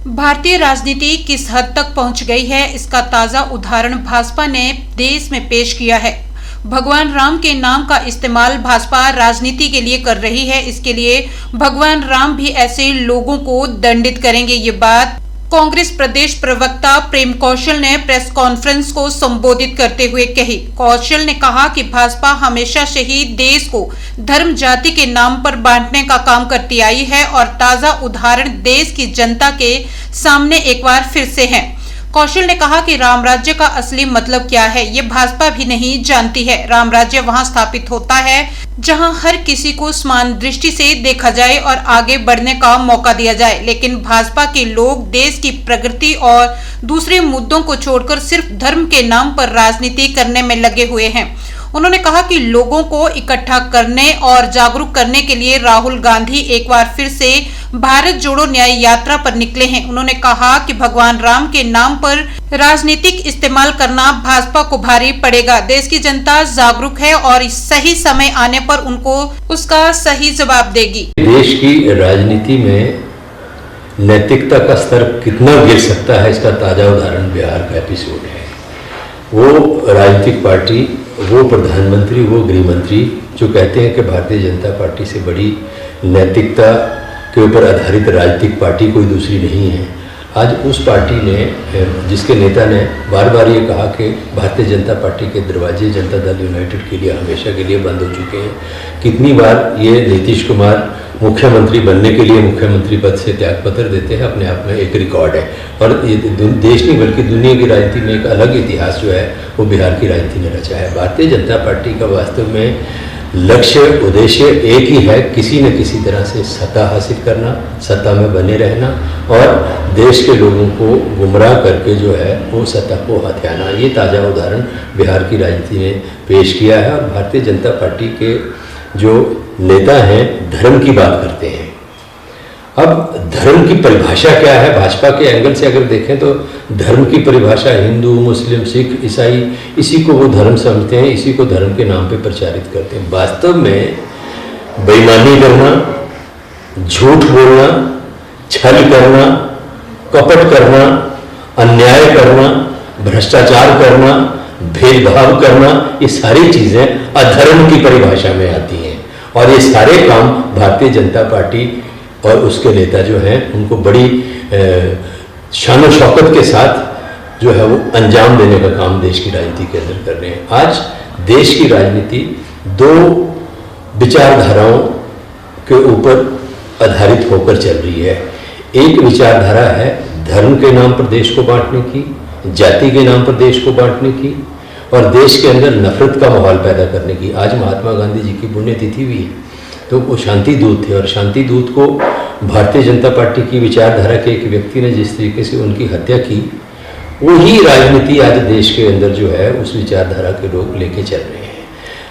भारतीय राजनीति किस हद तक पहुंच गई है, इसका ताजा उदाहरण भाजपा ने देश में पेश किया है। भगवान राम के नाम का इस्तेमाल भाजपा राजनीति के लिए कर रही है। इसके लिए भगवान राम भी ऐसे लोगों को दंडित करेंगे। ये बात कांग्रेस प्रदेश प्रवक्ता प्रेम कौशल ने प्रेस कॉन्फ्रेंस को संबोधित करते हुए कही। कौशल ने कहा कि भाजपा हमेशा से ही देश को धर्म जाति के नाम पर बांटने का काम करती आई है और ताजा उदाहरण देश की जनता के सामने एक बार फिर से है। कौशल ने कहा कि राम राज्य का असली मतलब क्या है, ये भाजपा भी नहीं जानती है। राम राज्य वहां स्थापित होता है जहां हर किसी को समान दृष्टि से देखा जाए और आगे बढ़ने का मौका दिया जाए। लेकिन भाजपा के लोग देश की प्रगति और दूसरे मुद्दों को छोड़कर सिर्फ धर्म के नाम पर राजनीति करने में लगे हुए हैं। उन्होंने कहा कि लोगों को इकट्ठा करने और जागरूक करने के लिए राहुल गांधी एक बार फिर से भारत जोड़ो न्याय यात्रा पर निकले हैं। उन्होंने कहा कि भगवान राम के नाम पर राजनीतिक इस्तेमाल करना भाजपा को भारी पड़ेगा। देश की जनता जागरूक है और सही समय आने पर उनको उसका सही जवाब देगी। देश की राजनीति में नैतिकता का स्तर कितना गिर सकता है, इसका ताजा उदाहरण बिहार का एपिसोड है। वो राजनीतिक पार्टी, वो प्रधानमंत्री, वो गृह मंत्री जो कहते हैं कि भारतीय जनता पार्टी से बड़ी नैतिकता के ऊपर आधारित राजनीतिक पार्टी कोई दूसरी नहीं है। आज उस पार्टी ने, जिसके नेता ने बार बार ये कहा कि भारतीय जनता पार्टी के दरवाजे जनता दल यूनाइटेड के लिए हमेशा के लिए बंद हो चुके हैं। कितनी बार ये नीतीश कुमार मुख्यमंत्री बनने के लिए मुख्यमंत्री पद से त्यागपत्र देते हैं, अपने आप में एक रिकॉर्ड है। और ये देश नहीं बल्कि दुनिया की राजनीति में एक अलग इतिहास जो है वो बिहार की राजनीति ने रचा है। भारतीय जनता पार्टी का वास्तव में लक्ष्य, उद्देश्य एक ही है, किसी न किसी तरह से सत्ता हासिल करना, सत्ता में बने रहना और देश के लोगों को गुमराह करके जो है वो सत्ता को हथियाना। ये ताज़ा उदाहरण बिहार की राजनीति ने पेश किया है। और भारतीय जनता पार्टी के जो नेता हैं धर्म की बात करते हैं। अब धर्म की परिभाषा क्या है, भाजपा के एंगल से अगर देखें तो धर्म की परिभाषा हिंदू, मुस्लिम, सिख, ईसाई, इसी को वो धर्म समझते हैं, इसी को धर्म के नाम पे प्रचारित करते हैं। वास्तव में बेईमानी करना, झूठ बोलना, छल करना, कपट करना, अन्याय करना, भ्रष्टाचार करना, भेदभाव करना, ये सारी चीज़ें अधर्म की परिभाषा में आती हैं। और ये सारे काम भारतीय जनता पार्टी और उसके नेता जो हैं उनको बड़ी शान और शौकत के साथ जो है वो अंजाम देने का काम देश की राजनीति के अंदर कर रहे हैं। आज देश की राजनीति दो विचारधाराओं के ऊपर आधारित होकर चल रही है। एक विचारधारा है धर्म के नाम पर देश को बांटने की, जाति के नाम पर देश को बांटने की और देश के अंदर नफरत का माहौल पैदा करने की। आज महात्मा गांधी जी की पुण्यतिथि भी है, तो वो शांति दूत थे और शांति दूत को भारतीय जनता पार्टी की विचारधारा के एक व्यक्ति ने जिस तरीके से उनकी हत्या की, वही राजनीति आज देश के अंदर जो है उस विचारधारा के लोग लेके चल रहे हैं।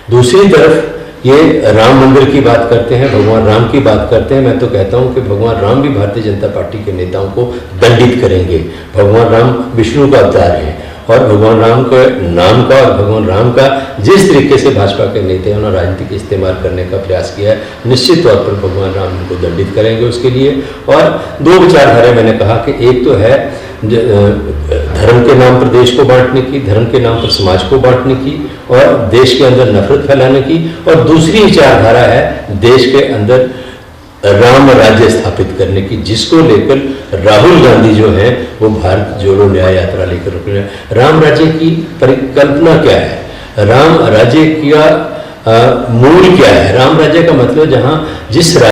दूसरी तरफ ये राम मंदिर की बात करते हैं, भगवान राम की बात करते हैं। मैं तो कहता हूँ कि भगवान राम भी भारतीय जनता पार्टी के नेताओं को दंडित करेंगे। भगवान राम विष्णु का अवतार है और भगवान राम के नाम का और भगवान राम का जिस तरीके से भाजपा के नेताओं ने राजनीतिक इस्तेमाल करने का प्रयास किया है, निश्चित तौर पर भगवान राम उनको दंडित करेंगे उसके लिए। और दो विचारधाराएं मैंने कहा कि एक तो है धर्म के नाम पर देश को बांटने की, धर्म के नाम पर समाज को बांटने की और देश के अंदर नफरत फैलाने की, और दूसरी विचारधारा है देश के अंदर राम राज्य स्थापित करने की, जिसको लेकर राहुल गांधी जो है वो भारत जोड़ो न्याय यात्रा लेकर रुक रहे हैं। राम राज्य की परिकल्पना क्या है, राम राज्य का मूल क्या है? राम राज्य का मतलब जहां जिस